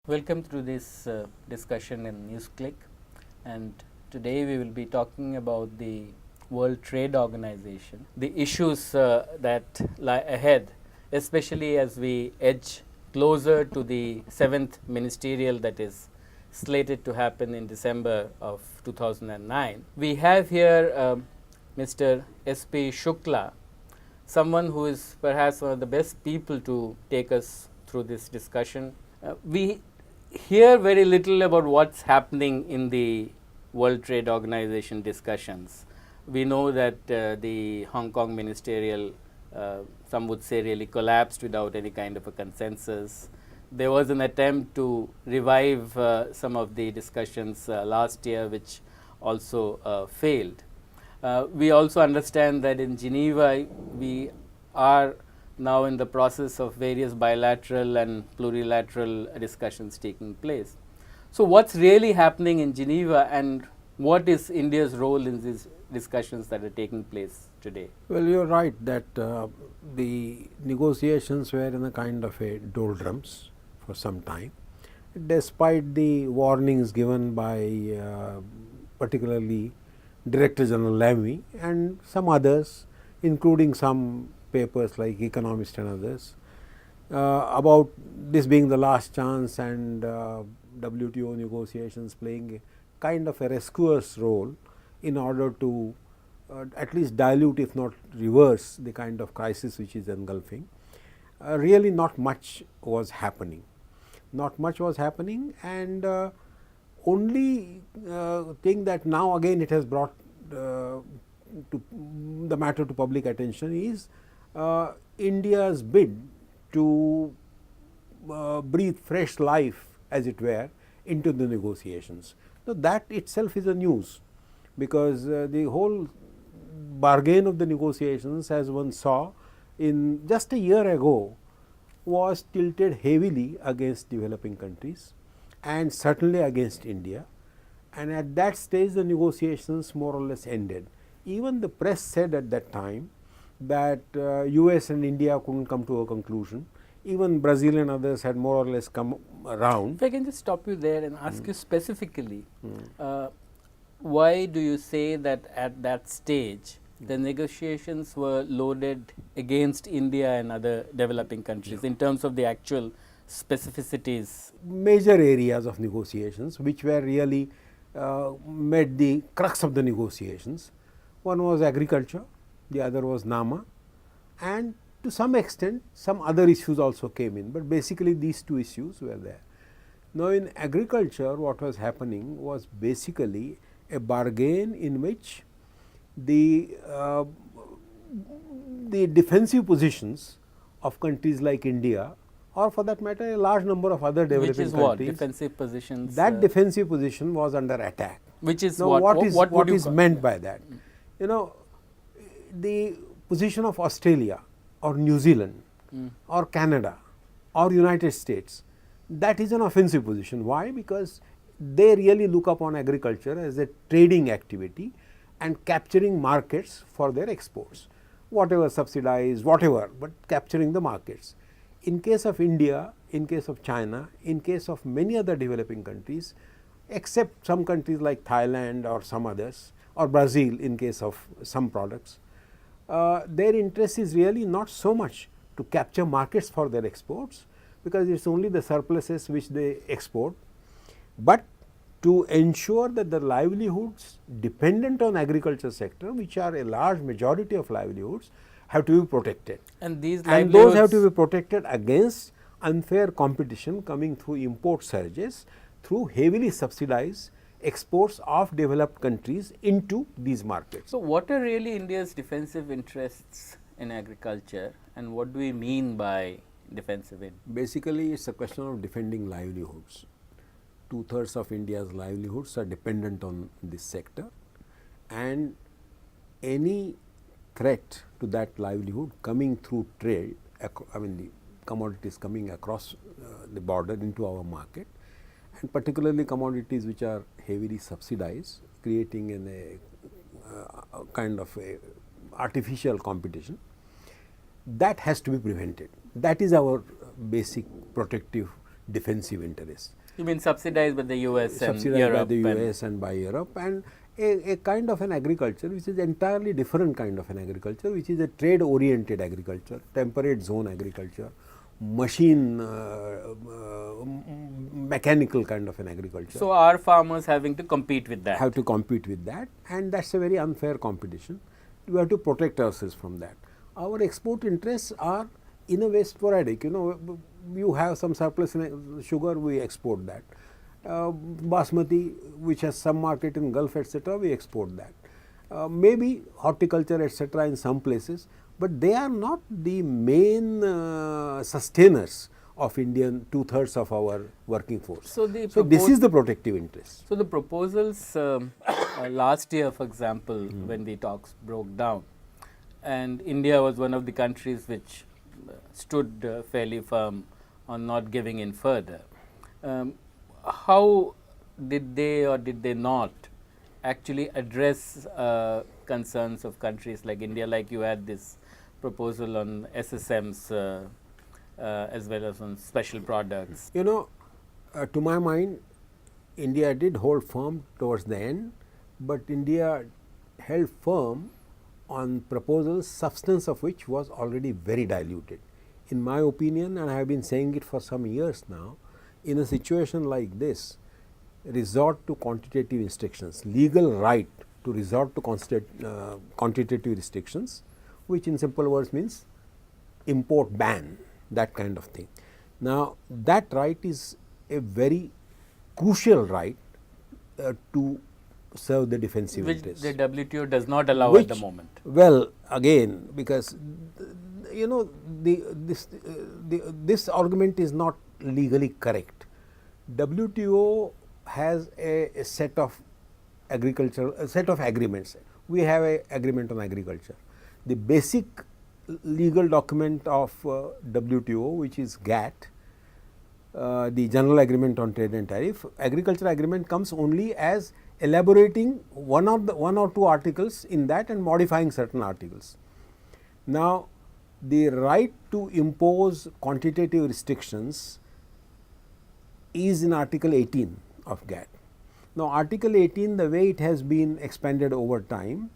Welcome to this discussion in NewsClick, and today we will be talking about the World Trade Organization, the issues that lie ahead, especially as we edge closer to the 7th ministerial that is slated to happen in December of 2009. We have here Mr. S.P Shukla, someone who is perhaps one of the best people to take us through this discussion. We hear very little about what's happening in the World Trade Organization discussions. We know that the Hong Kong ministerial, some would say, really collapsed without any kind of a consensus. There was an attempt to revive some of the discussions last year, which also failed. We also understand that in Geneva, we are now in the process of various bilateral and plurilateral discussions taking place. So, what's really happening in Geneva, and what is India's role in these discussions that are taking place today? Well, you're right that the negotiations were in a kind of a doldrums for some time, despite the warnings given by particularly Director General Lamy and some others, including some papers like Economist and others, about this being the last chance and W.T.O negotiations playing a kind of a rescuer's role in order to at least dilute, if not reverse, the kind of crisis which is engulfing. Really not much was happening. Not much was happening, and only thing that now again it has brought to the matter to public attention is India's bid to breathe fresh life, as it were, into the negotiations. Now, that itself is a news, because the whole bargain of the negotiations, as one saw in just a year ago, was tilted heavily against developing countries and certainly against India, and at that stage the negotiations more or less ended. Even the press said at that time that US and India couldn't come to a conclusion. Even Brazil and others had more or less come around. If I can just stop you there and ask you specifically, why do you say that at that stage the negotiations were loaded against India and other developing countries in terms of the actual specificities? Major areas of negotiations which were really made the crux of the negotiations. One was agriculture, the other was NAMA, and to some extent some other issues also came in, but basically these two issues were there. Now, in agriculture, what was happening was basically a bargain in which the defensive positions of countries like India, or for that matter a large number of other developing Which is countries. what? Defensive positions? That defensive position was under attack. Which is now, what is meant by that? You know, the position of Australia or New Zealand or Canada or United States, that is an offensive position. Why? Because they really look upon agriculture as a trading activity and capturing markets for their exports, whatever subsidized, whatever, but capturing the markets. In case of India, in case of China, in case of many other developing countries, except some countries like Thailand or some others, or Brazil in case of some products, their interest is really not so much to capture markets for their exports, because it is only the surpluses which they export, but to ensure that the livelihoods dependent on agriculture sector, which are a large majority of livelihoods, have to be protected. And these those have to be protected against unfair competition coming through import surges, through heavily subsidized exports of developed countries into these markets. So, what are really India's defensive interests in agriculture, and what do we mean by defensive? Basically, it is a question of defending livelihoods. 2/3 of India's livelihoods are dependent on this sector, and any threat to that livelihood coming through trade, I mean the commodities coming across the border into our market, and particularly commodities which are heavily subsidized, creating a kind of a artificial competition, that has to be prevented. That is our basic protective defensive interests. You mean subsidized by the US and Subsidized Europe? by the US and by Europe, and a kind of an agriculture which is entirely different kind of an agriculture, which is a trade oriented agriculture, temperate zone agriculture, machine mechanical kind of an agriculture. So, our farmers having to compete with that? Have to compete with that, and that is a very unfair competition. We have to protect ourselves from that. Our export interests are in a way sporadic. You know, you have some surplus in sugar, we export that. Basmati, which has some market in Gulf, etc., we export that. Maybe horticulture, etc., in some places, but they are not the main sustainers of Indian 2/3 of our working force. So, this is the protective interest. So, the proposals last year, for example, when the talks broke down, and India was one of the countries which stood fairly firm on not giving in further. How did they or did they not actually address concerns of countries like India, like you had this proposal on SSMs as well as on special products? You know, to my mind, India did hold firm towards the end, but India held firm on proposals, substance of which was already very diluted. In my opinion, and I have been saying it for some years now, in a situation like this, resort to quantitative restrictions, legal right to resort to quantitative restrictions, which in simple words means import ban, that kind of thing. Now, that right is a very crucial right to serve the defensive which interest. the W.T.O does not allow at the moment. Well, again, because you know this argument is not legally correct. W.T.O has a set of agreements. We have a agreement on agriculture. The basic legal document of W.T.O, which is GATT, the General Agreement on Trade and Tariff, agriculture agreement comes only as elaborating one or two articles in that and modifying certain articles. Now, the right to impose quantitative restrictions is in Article 18 of GATT. Now, Article 18, the way it has been expanded over time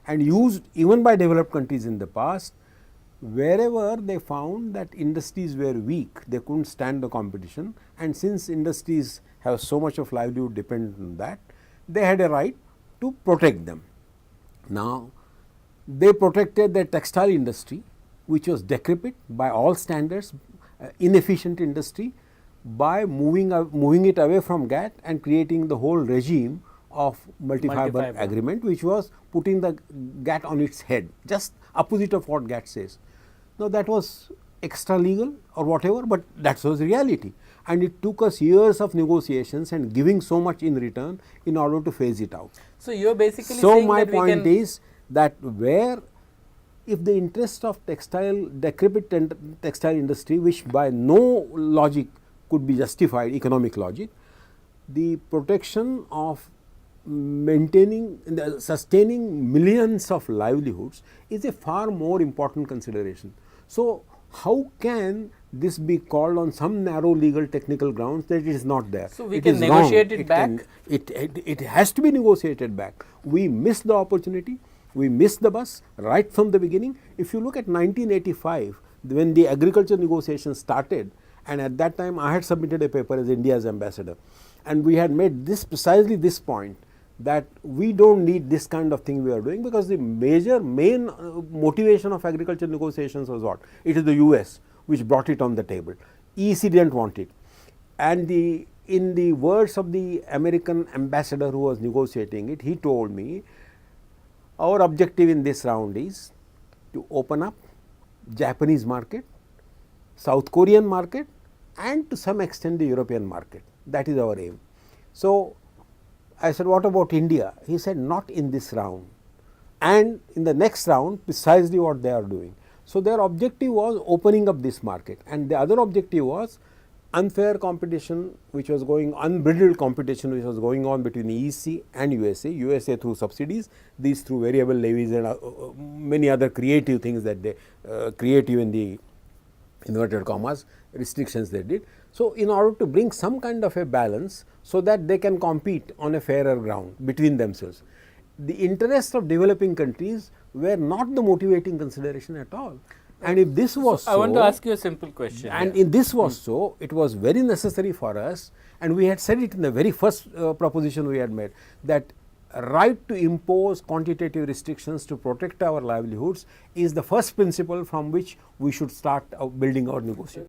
and used even by developed countries in the past, wherever they found that industries were weak, they could not stand the competition, and since industries have so much of livelihood dependent on that, they had a right to protect them. Now, they protected the textile industry, which was decrepit by all standards, inefficient industry, by moving it away from GATT and creating the whole regime of multi-fiber agreement, which was putting the GATT on its head, just opposite of what GATT says. Now, that was extra legal or whatever, but that was reality, and it took us years of negotiations and giving so much in return in order to phase it out. So, you are basically so saying my that point is that where if the interest of decrepit textile industry, which by no logic could be justified, economic logic, the protection of sustaining millions of livelihoods is a far more important consideration. So, how can this be called on some narrow legal technical grounds that it is not there? So, we can negotiate it back? It has to be negotiated back. We missed the opportunity, we missed the bus right from the beginning. If you look at 1985, when the agriculture negotiations started, and at that time I had submitted a paper as India's ambassador, and we had made precisely this point, that we do not need this kind of thing we are doing, because the main motivation of agriculture negotiations was what? It is the US which brought it on the table. EC did not want it, and in the words of the American ambassador who was negotiating it, he told me, our objective in this round is to open up Japanese market, South Korean market, and to some extent the European market. That is our aim. So, I said, what about India? He said, not in this round, and in the next round precisely what they are doing. So, their objective was opening up this market, and the other objective was unfair competition, which was unbridled competition which was going on between EC and USA through subsidies, these through variable levies and many other creative things that they creative in the inverted commas, restrictions they did. So, in order to bring some kind of a balance, so that they can compete on a fairer ground between themselves. The interests of developing countries were not the motivating consideration at all. And if this was so, I want to ask you a simple question. and if this was so, it was very necessary for us, and we had said it in the very first proposition we had made, that right to impose quantitative restrictions to protect our livelihoods is the first principle from which we should start building our negotiation.